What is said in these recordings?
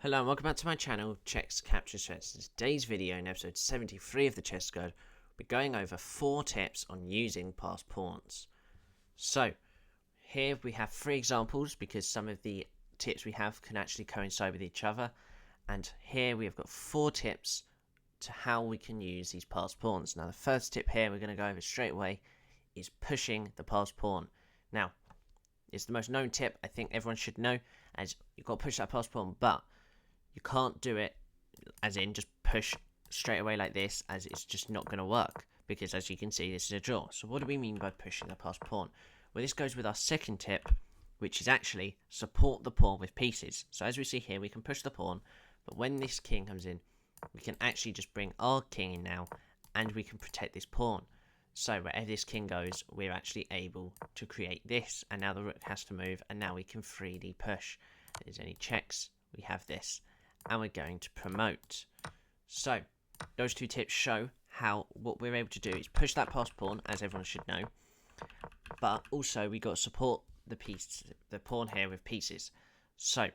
Hello and welcome back to my channel, Chess Capture Chess. In today's video, in episode 73 of the Chess Guide, we're going over 4 tips on using passed pawns. So, here we have 3 examples because some of the tips we have can actually coincide with each other. And here we have got 4 tips to how we can use these passed pawns. Now the first tip here we're going to go over straight away is pushing the passed pawn. Now, it's the most known tip I think everyone should know, as you've got to push that passed pawn, but you can't do it as in just push straight away like this, as it's just not going to work, because as you can see this is a draw. So what do we mean by pushing the passed pawn? Well, this goes with our second tip, which is actually support the pawn with pieces. So as we see here, we can push the pawn, but when this king comes in, we can actually just bring our king in now, and we can protect this pawn. So wherever this king goes, we're actually able to create this, and now the rook has to move, and now we can freely push. If there's any checks, we have this, and we're going to promote. So those 2 tips show how what we're able to do is push that passed pawn, as everyone should know, but also we got to support the pawn here with pieces. So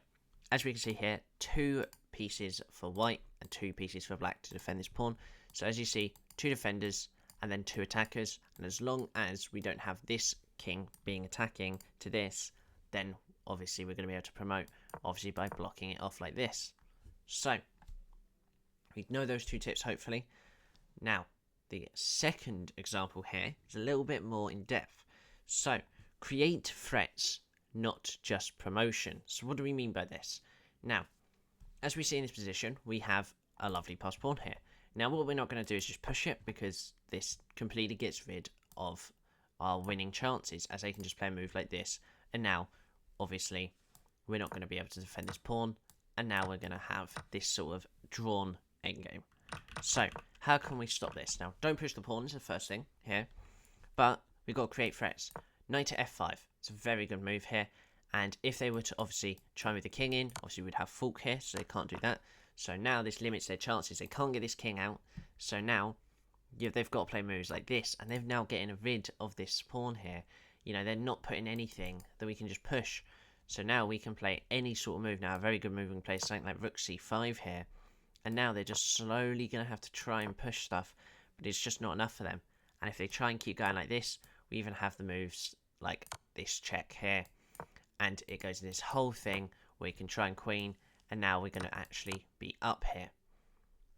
as we can see here, 2 pieces for white and 2 pieces for black to defend this pawn. So as you see, 2 defenders and then 2 attackers, and as long as we don't have this king being attacking to this, then obviously we're going to be able to promote, obviously by blocking it off like this. So we know those 2 tips hopefully. Now the second example here is a little bit more in depth. So create threats, not just promotion. So what do we mean by this? Now, as we see in this position, we have a lovely passed pawn here. Now what we're not going to do is just push it, because this completely gets rid of our winning chances, as they can just play a move like this, and now obviously we're not going to be able to defend this pawn, and now we're going to have this sort of drawn endgame. So how can we stop this? Now don't push the pawn is the first thing here, but we've got to create threats. Knight to f5, it's a very good move here, and if they were to obviously try and move the king in, obviously we'd have fork here, so they can't do that. So now this limits their chances. They can't get this king out. So now they've got to play moves like this, and they're now getting rid of this pawn here. You know, they're not putting anything that we can just push. So now we can play any sort of move now. A very good move, we can play something like rook c5 here. And now they're just slowly going to have to try and push stuff, but it's just not enough for them. And if they try and keep going like this, we even have the moves like this check here. And it goes in this whole thing where you can try and queen, and now we're going to actually be up here.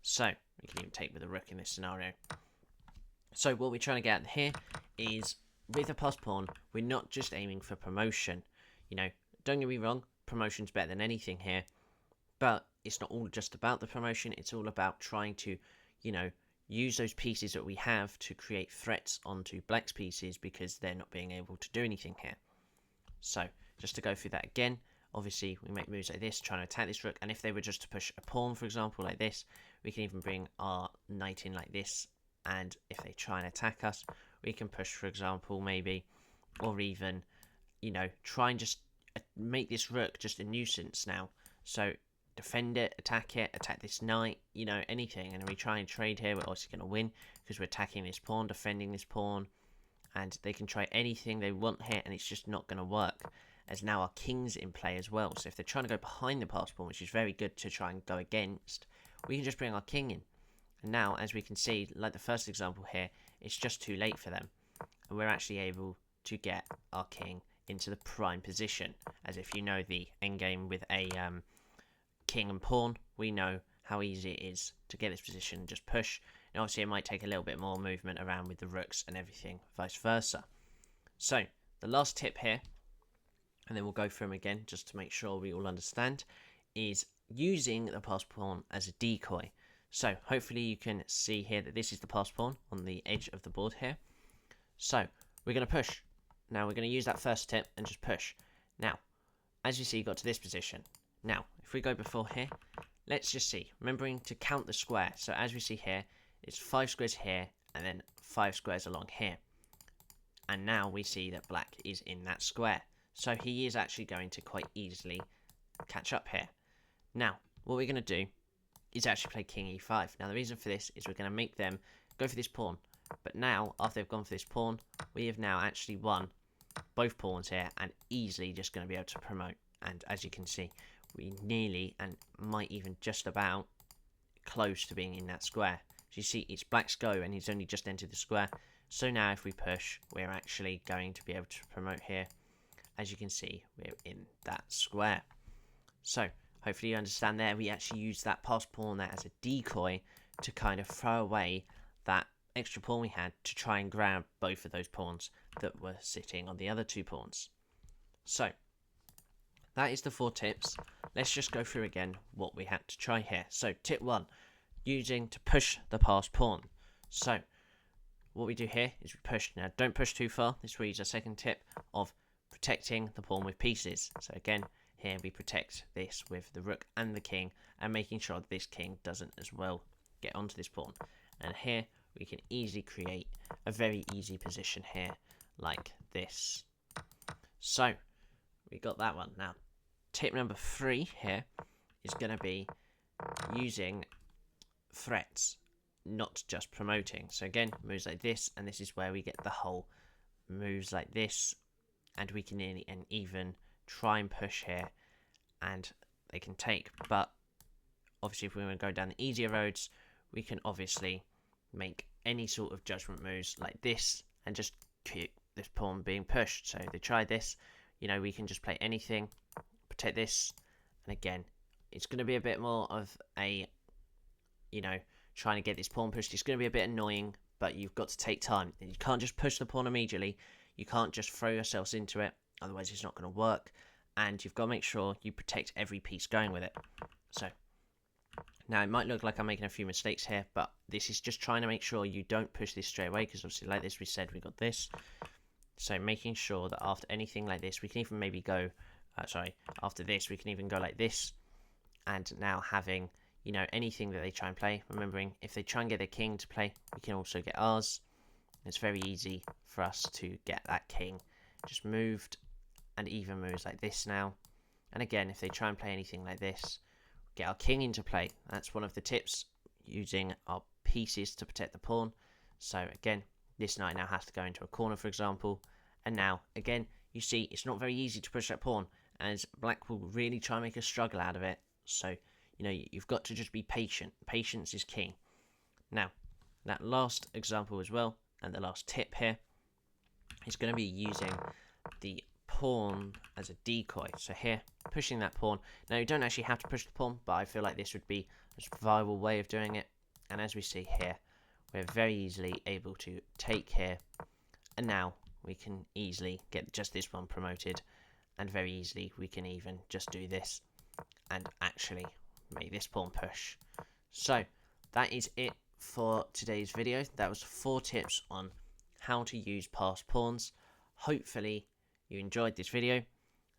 So we can even take with the rook in this scenario. So what we're trying to get at here is, with a passed pawn, we're not just aiming for promotion. You know, don't get me wrong, promotion's better than anything here, but it's not all just about the promotion. It's all about trying to, you know, use those pieces that we have to create threats onto black's pieces, because they're not being able to do anything here. So just to go through that again, obviously we make moves like this, trying to attack this rook, and if they were just to push a pawn, for example, like this, we can even bring our knight in like this, and if they try and attack us, we can push, for example, maybe, or even, you know, try and just make this rook just a nuisance now. So defend it, attack this knight, you know, anything, and we try and trade here, we're obviously going to win, because we're attacking this pawn, defending this pawn, and they can try anything they want here, and it's just not going to work, as now our king's in play as well. So if they're trying to go behind the passed pawn, which is very good to try and go against, we can just bring our king in. And now, as we can see, like the first example here, it's just too late for them, and we're actually able to get our king into the prime position. As if you know the endgame with a king and pawn, we know how easy it is to get this position and just push. And obviously it might take a little bit more movement around with the rooks and everything, vice versa. So the last tip here, and then we'll go through them again just to make sure we all understand, is using the passed pawn as a decoy. So hopefully you can see here that this is the passed pawn on the edge of the board here. So we're going to push. Now we're going to use that first tip and just push. Now, as you see, you got to this position. Now, if we go before here, let's just see, remembering to count the square. So as we see here, it's 5 squares here, and then 5 squares along here. And now we see that black is in that square. So he is actually going to quite easily catch up here. Now, what we're going to do is actually play king e5. Now, the reason for this is we're going to make them go for this pawn. But now, after they've gone for this pawn, we have now actually won both pawns here, and easily just going to be able to promote. And as you can see, we nearly, and might even just about, close to being in that square. So you see, it's black's go, and he's only just entered the square. So now if we push, we're actually going to be able to promote here. As you can see, we're in that square. So hopefully you understand there, we actually use that passed pawn there as a decoy to kind of throw away that extra pawn we had to try and grab both of those pawns that were sitting on the other 2 pawns. So that is the 4 tips. Let's just go through again what we had to try here. So tip 1, using to push the passed pawn. So what we do here is we push. Now don't push too far. This will use a second tip of protecting the pawn with pieces. So again, here we protect this with the rook and the king, and making sure that this king doesn't as well get onto this pawn. And here we can easily create a very easy position here like this. So we got that one. Now tip number 3 here is going to be using threats, not just promoting. So again, moves like this, and this is where we get the whole moves like this, and we can nearly and even try and push here, and they can take. But obviously if we want to go down the easier roads, we can obviously make any sort of judgment moves like this and just keep this pawn being pushed. So they try this, you know, we can just play anything, protect this, and again, it's going to be a bit more of a, you know, trying to get this pawn pushed. It's going to be a bit annoying, but you've got to take time. You can't just push the pawn immediately. You can't just throw yourselves into it, otherwise it's not going to work. And you've got to make sure you protect every piece going with it. So now it might look like I'm making a few mistakes here, but this is just trying to make sure you don't push this straight away, because obviously like this we said we got this. So making sure that after anything like this, we can even maybe go, after this we can even go like this. And now having, you know, anything that they try and play, remembering if they try and get their king to play, we can also get ours. It's very easy for us to get that king just moved, and even moves like this now. And again, if they try and play anything like this, get our king into play. That's one of the tips, using our pieces to protect the pawn. So again, this knight now has to go into a corner, for example. And now, again, you see it's not very easy to push that pawn, as black will really try and make a struggle out of it. So, you know, you've got to just be patient. Patience is key. Now, that last example as well, and the last tip here, is going to be using the pawn as a decoy. So here, pushing that pawn. Now you don't actually have to push the pawn, but I feel like this would be a viable way of doing it. And as we see here, we're very easily able to take here, and now we can easily get just this one promoted, and very easily we can even just do this and actually make this pawn push. So that is it for today's video. That was 4 tips on how to use passed pawns. Hopefully you enjoyed this video.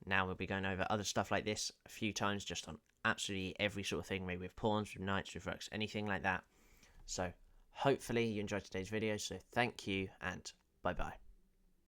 Now we'll be going over other stuff like this a few times, just on absolutely every sort of thing, maybe with pawns, with knights, with rooks, anything like that. So hopefully you enjoyed today's video. So thank you, and bye bye.